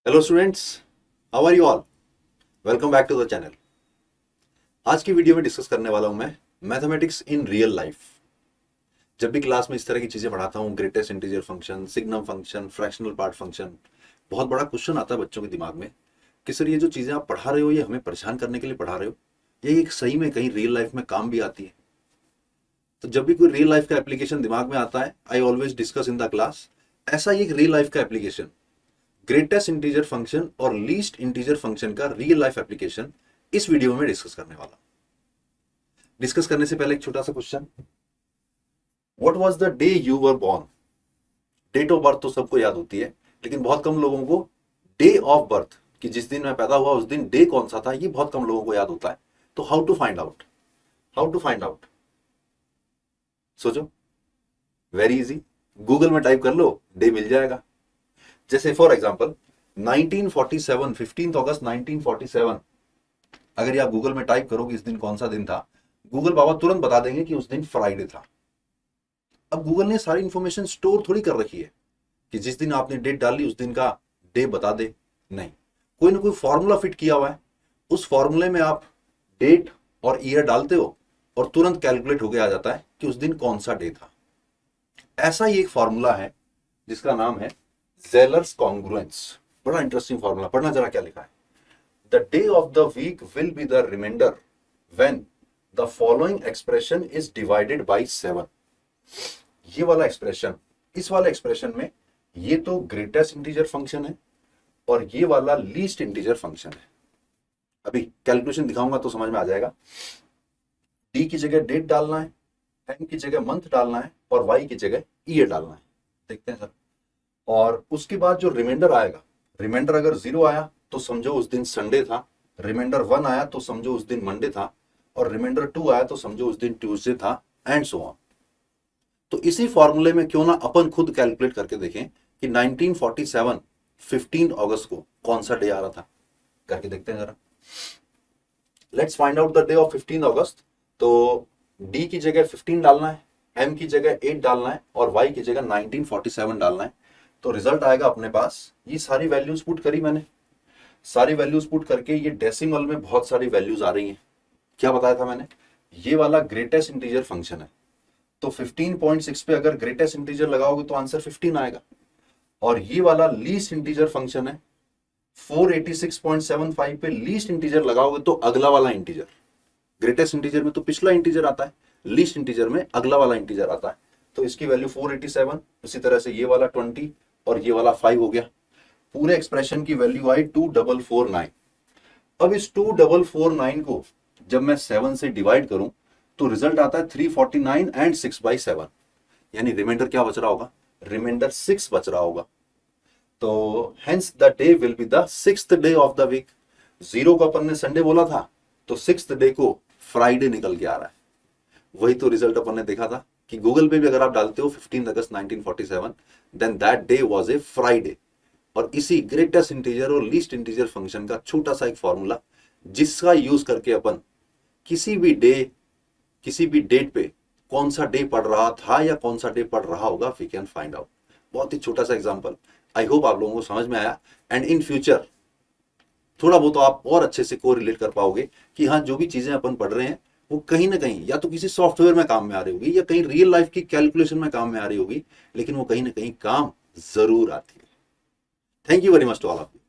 Hello students, how are you all. Welcome back to the channel. आज की video में discuss करने वाला हूं मैं मैथमेटिक्स इन रियल लाइफ। जब भी क्लास में इस तरह की चीजें पढ़ाता हूं, greatest integer function, signum function, fractional part function, बहुत बड़ा क्वेश्चन आता है बच्चों के दिमाग में कि सर ये जो चीजें आप पढ़ा रहे हो ये हमें परेशान करने के लिए पढ़ा रहे हो, ये एक सही में कहीं रियल लाइफ में काम भी आती है। तो जब भी कोई रियल लाइफ का एप्लीकेशन दिमाग में आता है, I always discuss in the class. ऐसा ही एक रियल लाइफ का एप्लीकेशन, ग्रेटेस्ट इंटीजर फंक्शन और लीस्ट इंटीजर फंक्शन का रियल लाइफ एप्लीकेशन इस वीडियो में डिस्कस करने वाला। डिस्कस करने से पहले एक छोटा सा question, what was the day you were born. Date of birth तो सबको याद होती है, लेकिन बहुत कम लोगों को डे ऑफ बर्थ कि जिस दिन मैं पैदा हुआ उस दिन डे कौन सा था, ये बहुत कम लोगों को याद होता है। तो हाउ टू फाइंड आउट, सोचो। वेरी इजी, गूगल में टाइप कर लो, डे मिल जाएगा। जैसे फॉर एग्जांपल 1947, 15 अगस्त 1947, अगर ये आप गूगल में टाइप करोगे इस दिन कौन सा दिन था, गूगल बाबा तुरंत बता देंगे कि उस दिन फ्राइडे था। अब गूगल ने सारी इंफॉर्मेशन स्टोर थोड़ी कर रखी है कि जिस दिन आपने डेट डाली उस दिन का डे बता दे, नहीं, कोई ना कोई फॉर्मूला फिट किया हुआ है। उस फॉर्मूले में आप डेट और ईयर डालते हो और तुरंत कैलकुलेट होके आ जाता है कि उस दिन कौन सा डे था। ऐसा ही एक फॉर्मूला है जिसका नाम है ज़ेलर्स कॉन्ग्रुएंस। बड़ा इंटरेस्टिंग फॉर्मूला, पढ़ना जरा क्या लिखा है। The day of the week will be the remainder when the following expression is divided by 7। ये वाला एक्सप्रेशन, इस वाले एक्सप्रेशन में ये तो ग्रेटेस्ट इंटीजर फंक्शन है और ये वाला लीस्ट इंटीजर फंक्शन है। अभी कैलकुलेशन दिखाऊंगा तो समझ में आ जाएगा। डी की जगह डेट डालना है, एम की जगह मंथ डालना है और वाई की जगह ईयर डालना है। देखते हैं सर। और उसके बाद जो रिमाइंडर आएगा, रिमाइंडर अगर 0 आया तो समझो उस दिन संडे था, रिमाइंडर 1 आया तो समझो उस दिन मंडे था, और रिमाइंडर 2 आया तो समझो उस दिन ट्यूसडे था, एंड सो ऑन। तो इसी फॉर्मूले में क्यों ना अपन खुद कैलकुलेट करके देखें कि 1947 15 अगस्त को कौन सा डे आ रहा था। करके देखते हैं जरा। Let's find out the day of 15 अगस्त। तो डी की जगह 15 डालना है, एम की जगह 8 डालना है और वाई की जगह 1947 डालना है। तो रिजल्ट आएगा अपने पास, ये सारी वैल्यूज पुट करी मैंने, सारी वैल्यूज पुट करके ये डेसिमल में बहुत सारी वैल्यूज आ रही हैं। क्या बताया था मैंने, ये वाला ग्रेटेस्ट इंटीजर फंक्शन है, तो 15.6 पे अगर ग्रेटेस्ट इंटीजर लगाओगे तो आंसर 15 आएगा। और ये वाला लीस्ट इंटीजर फंक्शन है, 486.75 पे लीस्ट इंटीजर लगाओगे तो अगला वाला इंटीजर, ग्रेटेस्ट इंटीजर में तो पिछला इंटीजर आता है, लीस्ट इंटीजर में अगला वाला इंटीजर आता है। तो इसकी वैल्यू 487, इसी तरह से ये वाला 20 और ये वाला 5 हो गया। पूरे एक्सप्रेशन की वैल्यू आई 2449। अब इस 2449 को जब मैं 7 से डिवाइड करूं तो रिजल्ट आता है 349 एंड 6/7, यानी रिमाइंडर क्या बच रहा होगा, रिमाइंडर 6 बच रहा होगा। तो hence the day will be the 6th day of the week. 0 को अपन ने संडे बोला था, तो 6th डे को फ्राइडे निकल के आ रहा है। वही तो रिजल्ट अपन ने देखा था कि गूगल पे भी अगर आप डालते हो 15 अगस्त 1947, then that day was a Friday. और इसी ग्रेटेस्ट इंटीजर और लीस्ट इंटीजर फंक्शन का छोटा सा एक फॉर्मूला, जिसका यूज करके अपन किसी भी डे, किसी भी डेट पे कौन सा डे पढ़ रहा था या कौन सा डे पढ़ रहा होगा, वी कैन फाइंड आउट। बहुत ही छोटा सा एग्जांपल, आई होप आप लोगों को समझ में आया। एंड इन फ्यूचर थोड़ा बहुत तो आप और अच्छे से को रिलेट कर पाओगे कि हाँ, जो भी चीजें अपन पढ़ रहे हैं वो कहीं ना कहीं या तो किसी सॉफ्टवेयर में काम में आ रही होगी या कहीं रियल लाइफ की कैलकुलेशन में काम में आ रही होगी, लेकिन वो कहीं ना कहीं काम जरूर आती है। Thank you very much to all of you.